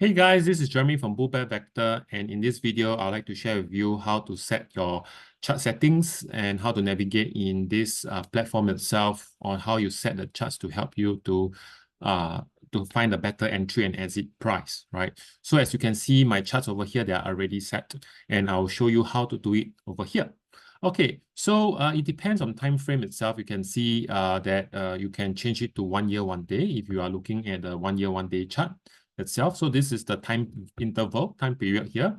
Hey guys, this is Jeremy from Bull Bear Vector, and in this video, I'd like to share with you how to set your chart settings and how to navigate in this platform itself on how you set the charts to help you to find a better entry and exit price, right? So as you can see, my charts over here, they are already set, and I'll show you how to do it over here. Okay, so it depends on time frame itself. You can see that you can change it to 1 year, 1 day if you are looking at the 1 year, 1 day chart itself. So this is the time interval, time period here.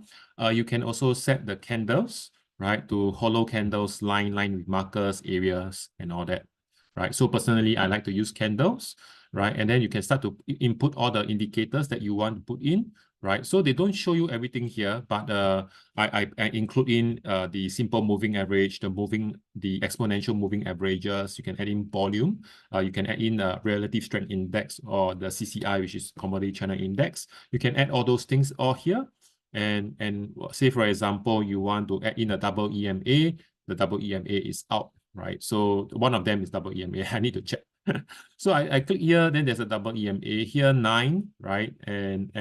You can also set the candles, right, to hollow candles, line with markers, areas, and all that, right? So personally, I like to use candles, right? And then you can start to input all the indicators that you want to put in, right? So they don't show you everything here, but I include in the simple moving average, the exponential moving averages. You can add in volume. You can add in a relative strength index or the CCI, which is commodity channel index. You can add all those things all here. And say, for example, you want to add in a double EMA. The double EMA is out, right? So one of them is double EMA. I need to check. So I click here, then there's a double EMA here, 9, right? And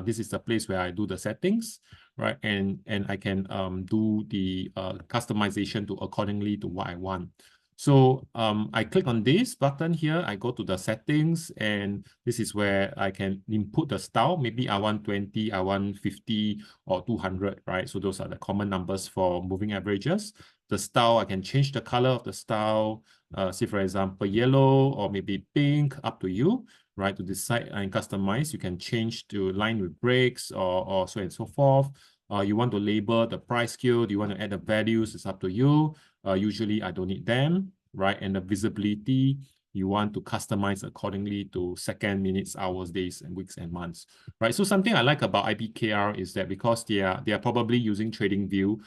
this is the place where I do the settings, right? And I can do the customization to accordingly to what I want. So I click on this button here, I go to the settings, and this is where I can input the style. Maybe I want 20, I want 50 or 200, right? So those are the common numbers for moving averages. The style, I can change the color of the style, say for example, yellow or maybe pink, up to you, right? To decide and customize, you can change to line with breaks or so and so forth. You want to label the price scale, do you want to add the values, it's up to you. Usually I don't need them, right? And the visibility, you want to customize accordingly to second, minutes, hours, days, and weeks and months, right? So something I like about IBKR is that because they are probably using TradingView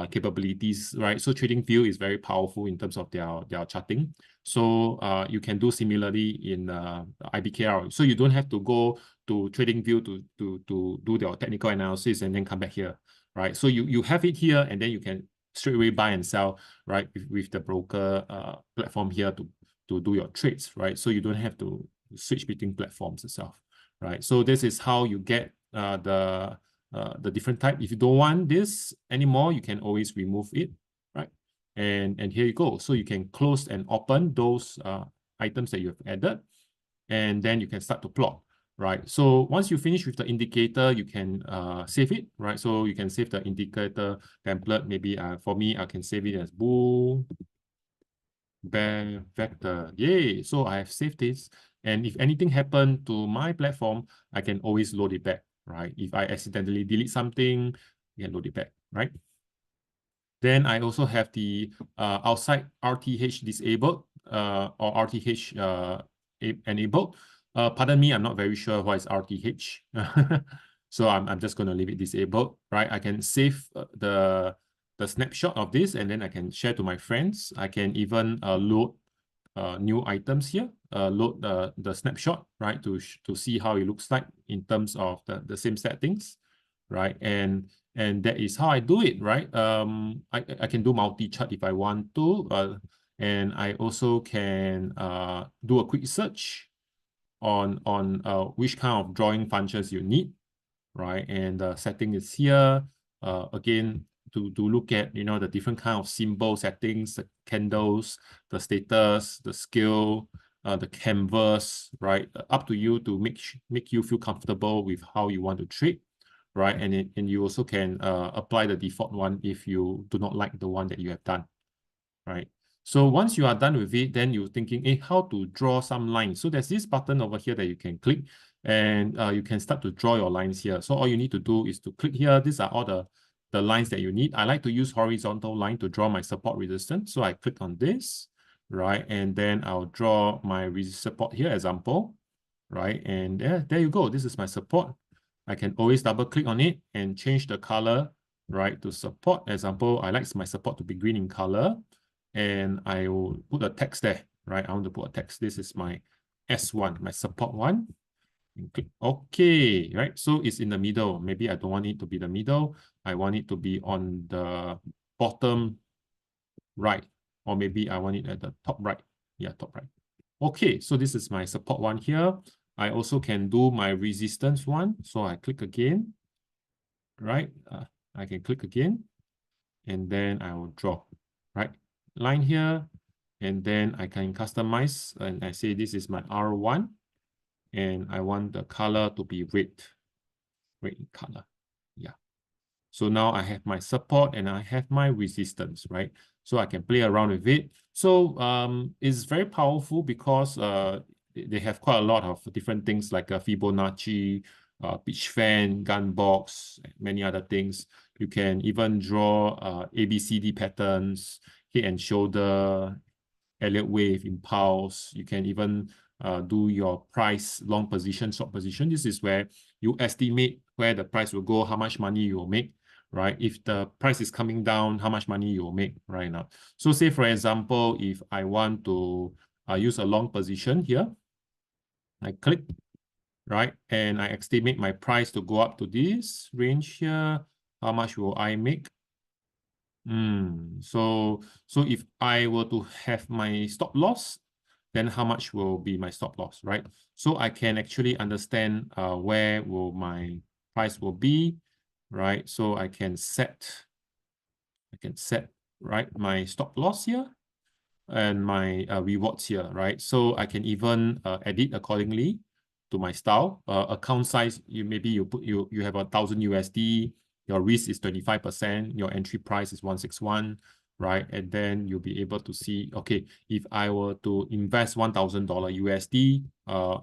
capabilities, right? So TradingView is very powerful in terms of their charting. So you can do similarly in IBKR. So you don't have to go to TradingView to do their technical analysis and then come back here, right? So you have it here, and then you can straight away buy and sell, right, with the broker platform here to do your trades, right? So you don't have to switch between platforms itself, right? So this is how you get the different type. If you don't want this anymore, you can always remove it, right? And here you go. So you can close and open those items that you have added, and then you can start to plot, right? So once you finish with the indicator, you can save it, right? So you can save the indicator template. Maybe for me, I can save it as Bull Bear Vector. Yay! So I have saved this. And if anything happened to my platform, I can always load it back, right? If I accidentally delete something, you can load it back, right? Then I also have the outside RTH disabled or RTH enabled. Pardon me, I'm not very sure what is RTH. So I'm just going to leave it disabled, right? I can save the snapshot of this, and then I can share to my friends. I can even load new items here, load the snapshot, right, to see how it looks like in terms of the same settings, right? And that is how I do it, right? I can do multi-chart if I want to, and I also can do a quick search on which kind of drawing functions you need, right? And the setting is here. Again, to look at, you know, the different kind of symbol settings, the candles, the status, the scale, the canvas, right? Up to you to make you feel comfortable with how you want to trade, right? And you also can apply the default one if you do not like the one that you have done, right? So once you are done with it, then you're thinking, hey, how to draw some lines? So there's this button over here that you can click, and you can start to draw your lines here. So all you need to do is to click here. These are all the lines that you need. I like to use horizontal line to draw my support resistance. So I click on this, right? And then I'll draw my support here, example, right? And there you go. This is my support. I can always double click on it and change the color, right, to support. Example, I like my support to be green in color, and I will put a text there, right? I want to put a text. This is my S1, my support one. And click OK, right? So it's in the middle. Maybe I don't want it to be the middle. I want it to be on the bottom right, or maybe I want it at the top right. Yeah, top right. Okay, so this is my support one here. I also can do my resistance one. So I click again, right? I can click again, and then I will draw, right? Line here, and then I can customize, and I say this is my R1, and I want the color to be red in color. Yeah. So now I have my support and I have my resistance, right? So I can play around with it. So it's very powerful because they have quite a lot of different things like a Fibonacci, pitch fan, gun box, many other things. You can even draw ABCD patterns, head and shoulder, Elliott wave, impulse. You can even do your price, long position, short position. This is where you estimate where the price will go, how much money you will make, right? If the price is coming down, how much money you will make right now. So say, for example, if I want to use a long position here, I click, right? And I estimate my price to go up to this range here. How much will I make? So if I were to have my stop loss, then how much will be my stop loss, right? So I can actually understand where will my price will be, right? So I can set, right, my stop loss here and my rewards here, right? So I can even edit accordingly to my style. Account size, you have 1,000 USD, your risk is 25%, your entry price is 161, right? And then you'll be able to see, okay, if I were to invest $1,000 USD,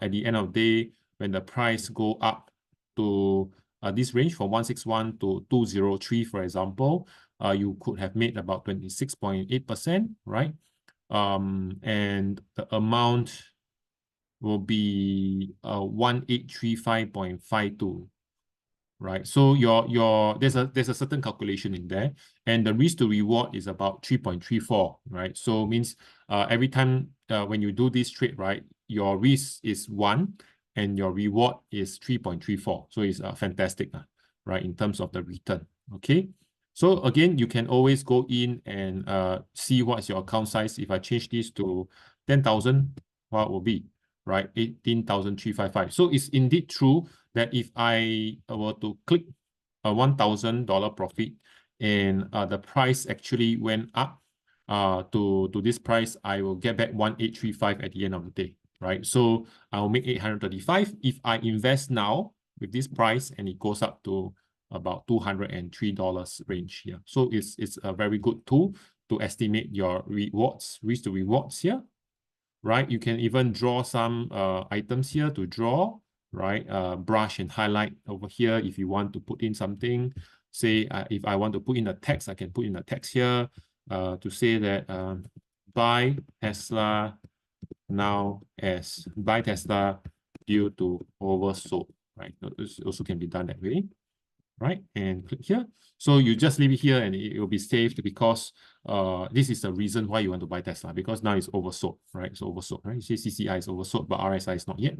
at the end of the day, when the price go up to this range from 161 to 203, for example, you could have made about 26.8%, right? And the amount will be 1835.52, right? So there's a certain calculation in there, and the risk to reward is about 3.34, right? So means every time when you do this trade, right, your risk is 1 and your reward is 3.34. So it's fantastic, right, in terms of the return. Okay. So again, you can always go in and see what's your account size. If I change this to 10,000, what will be, right? 18,355. So it's indeed true that if I were to click a $1,000 profit and the price actually went up to this price, I will get back 1,835 at the end of the day, right? So I'll make 835. If I invest now with this price and it goes up to about $203 range here. So it's a very good tool to estimate your rewards, risk to rewards here, right? You can even draw some items here to draw, right? Brush and highlight over here if you want to put in something. Say if I want to put in a text, I can put in a text here to say that buy Tesla now as buy Tesla due to oversold, right? This also can be done that way, right? And click here. So you just leave it here and it will be saved because this is the reason why you want to buy Tesla, because now it's oversold, right? It's oversold, right? You see CCI is oversold, but RSI is not yet,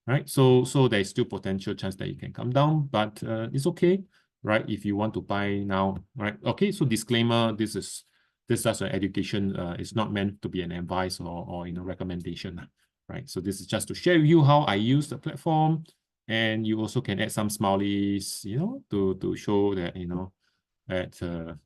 right? So there's still potential chance that you can come down, but it's okay, right? If you want to buy now, right? Okay, so disclaimer, this is just an education. It's not meant to be an advice or recommendation, right? So this is just to share with you how I use the platform. And you also can add some smileys, to show that, that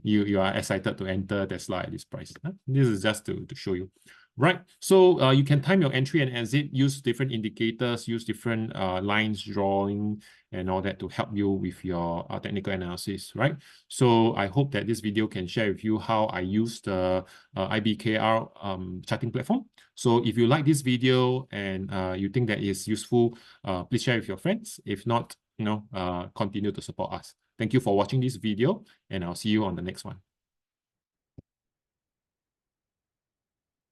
you are excited to enter Tesla at this price. This is just to show you. Right. So you can time your entry and exit, use different indicators, use different lines, drawing, and all that to help you with your technical analysis, right? So I hope that this video can share with you how I use the IBKR charting platform. So if you like this video and you think that is useful, please share with your friends. If not, continue to support us. Thank you for watching this video, and I'll see you on the next one.